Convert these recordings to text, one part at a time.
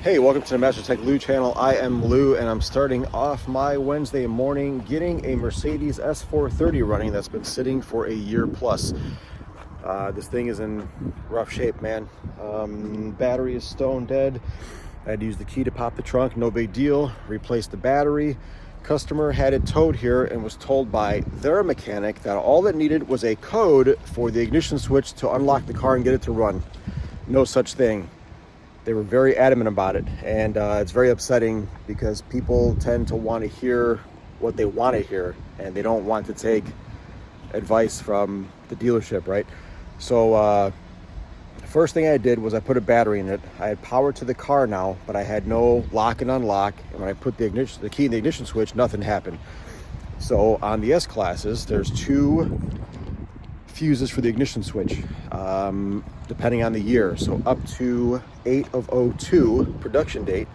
Hey, welcome to the Master Tech Lou channel. I am Lou, and I'm starting off my Wednesday morning getting a Mercedes S430 running that's been sitting for a year plus. This thing is in rough shape, man. Battery is stone dead. I had to use the key to pop the trunk, no big deal. Replaced the battery. Customer had it towed here and was told by their mechanic that all it needed was a code for the ignition switch to unlock the car and get it to run. No such thing. They were very adamant about it, and it's very upsetting because people tend to want to hear what they want to hear, and they don't want to take advice from the dealership, right? So the first thing I did was I put a battery in it. I had power to the car now, but I had no lock and unlock, and when I put the key in the ignition switch, nothing happened. So on the S-classes, there's two fuses for the ignition switch, depending on the year. So up to 8 of 02 production date,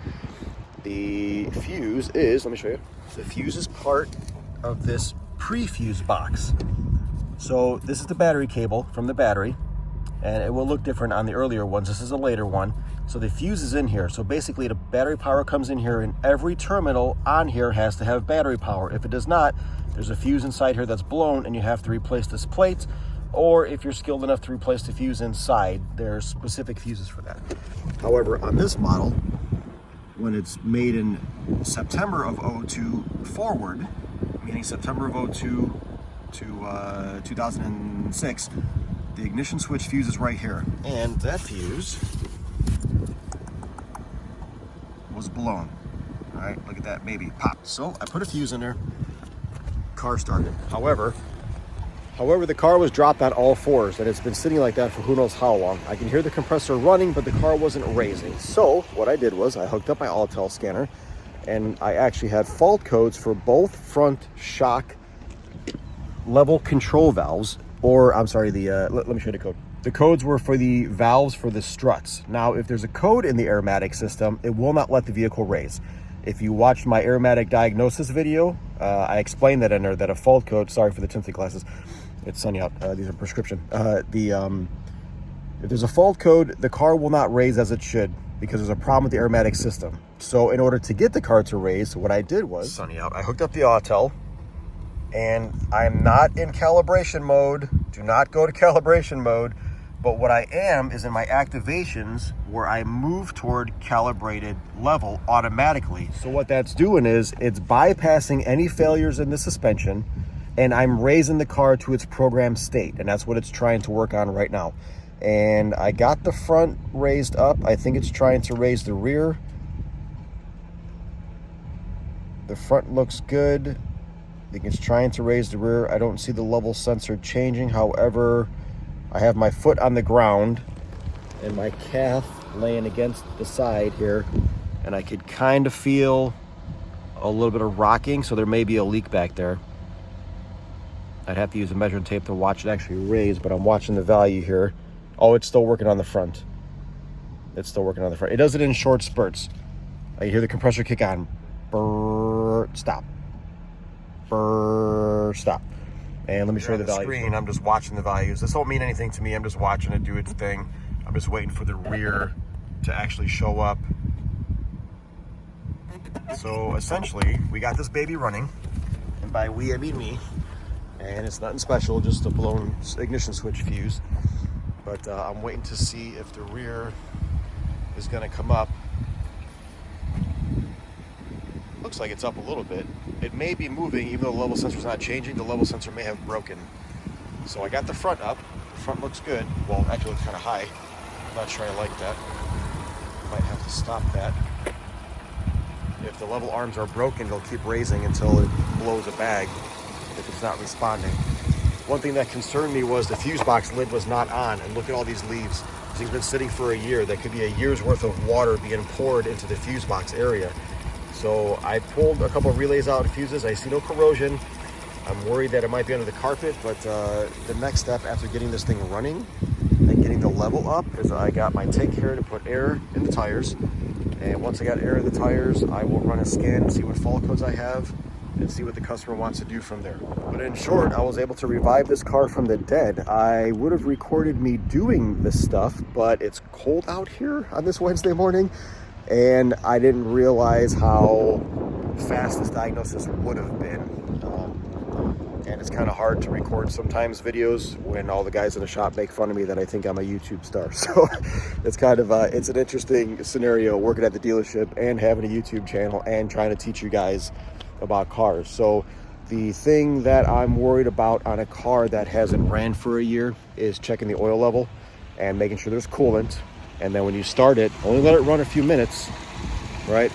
the fuse is, let me show you, the fuse is part of this pre-fuse box. So this is the battery cable from the battery, and it will look different on the earlier ones. This is a later one. So the fuse is in here. So basically the battery power comes in here, and every terminal on here has to have battery power. If it does not, there's a fuse inside here that's blown, and you have to replace this plate. Or if you're skilled enough to replace the fuse inside, there's specific fuses for that. However, on this model, when it's made in September of 02 forward, meaning September of 02 to 2006, the ignition switch fuse is right here. And that fuse was blown. All right, look at that, maybe popped. So I put a fuse in there, car started. However, the car was dropped on all fours, and it's been sitting like that for who knows how long. I can hear the compressor running, but the car wasn't raising. So what I did was I hooked up my Autel scanner, and I actually had fault codes for both front shock level control valves, or I'm sorry, let me show you the code. The codes were for the valves for the struts. Now, if there's a code in the aromatic system, it will not let the vehicle raise. If you watched my aromatic diagnosis video, I explained that in there, that a fault code, sorry for the tinted glasses, it's sunny out, these are prescription. If there's a fault code, the car will not raise as it should because there's a problem with the aromatic system. So in order to get the car to raise, what I did was, sunny out, I hooked up the Autel, and I'm not in calibration mode. Do not go to calibration mode. But what I am is in my activations where I move toward calibrated level automatically. So what that's doing is it's bypassing any failures in the suspension, and I'm raising the car to its programmed state. And that's what it's trying to work on right now. And I got the front raised up. I think it's trying to raise the rear. The front looks good. I think it's trying to raise the rear. I don't see the level sensor changing. However, I have my foot on the ground and my calf laying against the side here, and I could kind of feel a little bit of rocking, so there may be a leak back there. I'd have to use a measuring tape to watch it actually raise, but I'm watching the value here. Oh, it's still working on the front. It's still working on the front. It does it in short spurts. I hear the compressor kick on. Brrr, stop. Brrr, stop. And let me show you the value. Screen, I'm just watching the values. This won't mean anything to me. I'm just watching it do its thing. I'm just waiting for the rear to actually show up. So essentially, we got this baby running, and by we I mean me. And it's nothing special, just a blown ignition switch fuse. But I'm waiting to see if the rear is going to come up. Looks like it's up a little bit. It may be moving, even though the level sensor is not changing. The level sensor may have broken. So I got the front up. The front looks good. Well, actually, it's kind of high. I'm not sure I like that. Might have to stop that. If the level arms are broken, they'll keep raising until it blows a bag if it's not responding. One thing that concerned me was the fuse box lid was not on. And look at all these leaves. This thing's been sitting for a year. That could be a year's worth of water being poured into the fuse box area. So I pulled a couple of relays out of fuses. I see no corrosion. I'm worried that it might be under the carpet, but the next step after getting this thing running and getting the level up is I got my tank here to put air in the tires. And once I got air in the tires, I will run a scan and see what fault codes I have and see what the customer wants to do from there. But in short, I was able to revive this car from the dead. I would have recorded me doing this stuff, but it's cold out here on this Wednesday morning. and I didn't realize how fast this diagnosis would have been. And it's kind of hard to record sometimes videos when all the guys in the shop make fun of me that I think I'm a YouTube star. So it's kind of it's an interesting scenario working at the dealership and having a YouTube channel and trying to teach you guys about cars. So the thing that I'm worried about on a car that hasn't ran for a year is checking the oil level and making sure there's coolant. And then when you start it, only let it run a few minutes, right?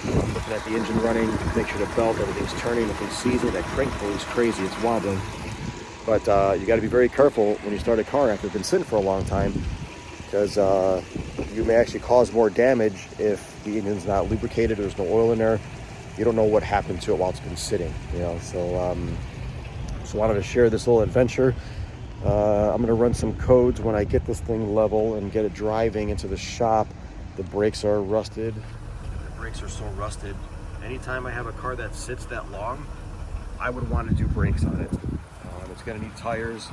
Looking at the engine running, make sure the belt, everything's turning, everything's seizing. That crank pulley is crazy, it's wobbling. But you got to be very careful when you start a car after it's been sitting for a long time, because you may actually cause more damage if the engine's not lubricated, there's no oil in there. You don't know what happened to it while it's been sitting, you know. So I wanted to share this little adventure. I'm going to run some codes when I get this thing level and get it driving into the shop. The brakes are rusted. The brakes are so rusted. Anytime I have a car that sits that long, I would want to do brakes on it. It's going to need tires.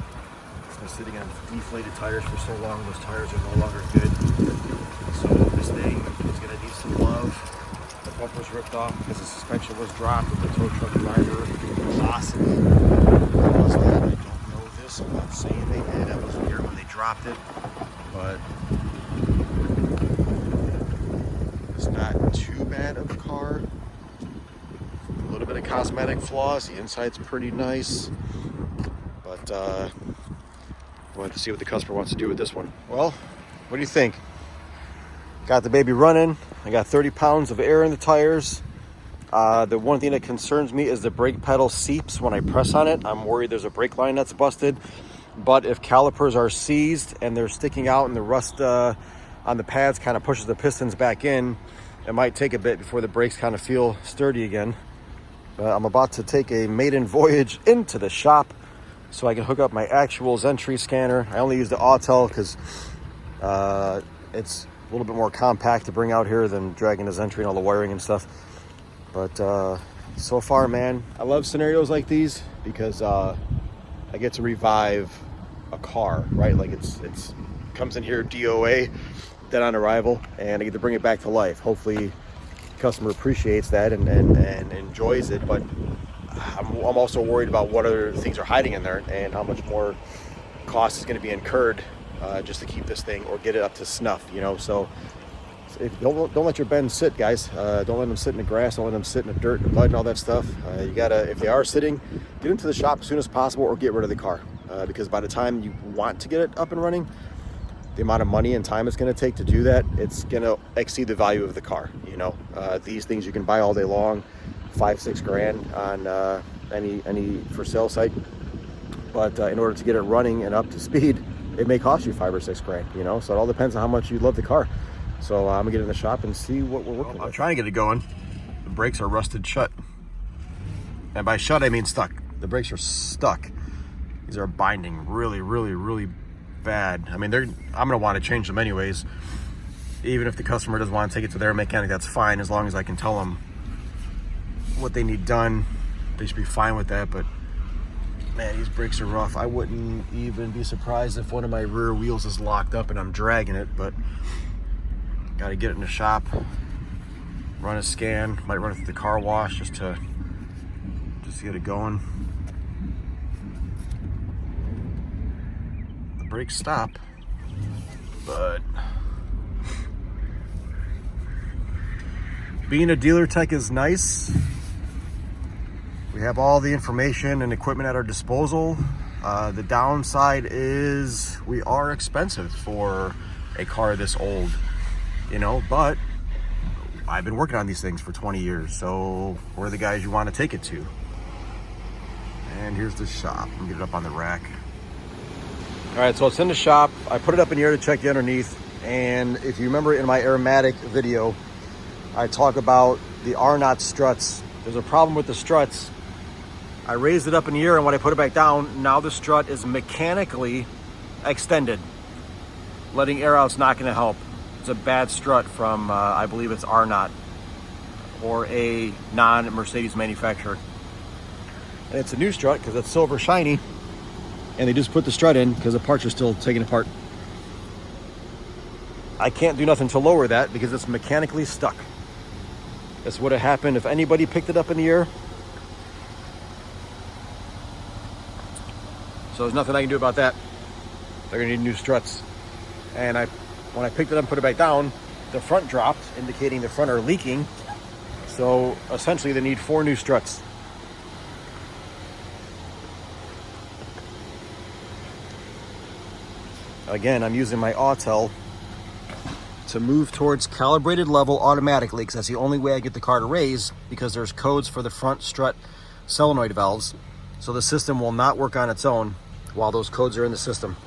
It's been sitting on deflated tires for so long, those tires are no longer good. So this thing is going to need some love. The bumper's ripped off because the suspension was dropped with the tow truck driver. Awesome. I don't know this. I'm not saying they did. I wasn't here when they dropped it, but it's not too bad of a car. A little bit of cosmetic flaws. The inside's pretty nice, but we'll have to see what the customer wants to do with this one. Well, what do you think? Got the baby running. I got 30 pounds of air in the tires. The one thing that concerns me is the brake pedal seeps when I press on it. I'm worried there's a brake line that's busted. But if calipers are seized and they're sticking out and the rust on the pads kind of pushes the pistons back in, it might take a bit before the brakes kind of feel sturdy again. I'm about to take a maiden voyage into the shop so I can hook up my actual Zentree scanner. I only use the Autel because it's a little bit more compact to bring out here than dragging the Zentree and all the wiring and stuff. But so far, man, I love scenarios like these because I get to revive a car, right? Like it's comes in here DOA, dead on arrival, and I get to bring it back to life. Hopefully the customer appreciates that and enjoys it. But I'm also worried about what other things are hiding in there and how much more cost is going to be incurred just to keep this thing or get it up to snuff, you know. So don't let your Benz sit, guys. Don't let them sit in the grass. Don't let them sit in the dirt and mud and all that stuff. You gotta, if they are sitting, get into the shop as soon as possible or get rid of the car, because by the time you want to get it up and running, the amount of money and time it's going to take to do that, it's going to exceed the value of the car. You know, these things you can buy all day long, 5-6 grand on any for sale site, but in order to get it running and up to speed, it may cost you 5 or 6 grand. You know, so it all depends on how much you love the car. So I'm gonna get in the shop and see what we're working with. I'm trying to get it going. The brakes are rusted shut, and by shut I mean stuck. The brakes are stuck. These are binding really bad. I mean, I'm gonna want to change them anyways. Even if the customer doesn't want to take it to their mechanic, that's fine, as long as I can tell them what they need done. They should be fine with that. But man, these brakes are rough. I wouldn't even be surprised if one of my rear wheels is locked up and I'm dragging it, but got to get it in the shop, run a scan, might run it through the car wash just to get it going. The brakes stop, but being a dealer tech is nice. We have all the information and equipment at our disposal. The downside is we are expensive for a car this old. You know, but I've been working on these things for 20 years, so we're the guys you want to take it to. And here's the shop. Let me get it up on the rack. All right, so it's in the shop. I put it up in the air to check the underneath, and if you remember in my aromatic video, I talk about the R-knot struts. There's a problem with the struts. I raised it up in the air, and when I put it back down, now the strut is mechanically extended. Letting air out's not going to help. It's a bad strut from, I believe it's R-knot or a non-Mercedes manufacturer. And it's a new strut because it's silver shiny, and they just put the strut in because the parts are still taken apart. I can't do nothing to lower that because it's mechanically stuck. This would have happened if anybody picked it up in the air. So there's nothing I can do about that. They're gonna need new struts. And when I picked it up and put it back down, the front dropped, indicating the front are leaking. So essentially they need 4 new struts. Again, I'm using my Autel to move towards calibrated level automatically, because that's the only way I get the car to raise, because there's codes for the front strut solenoid valves. So the system will not work on its own while those codes are in the system.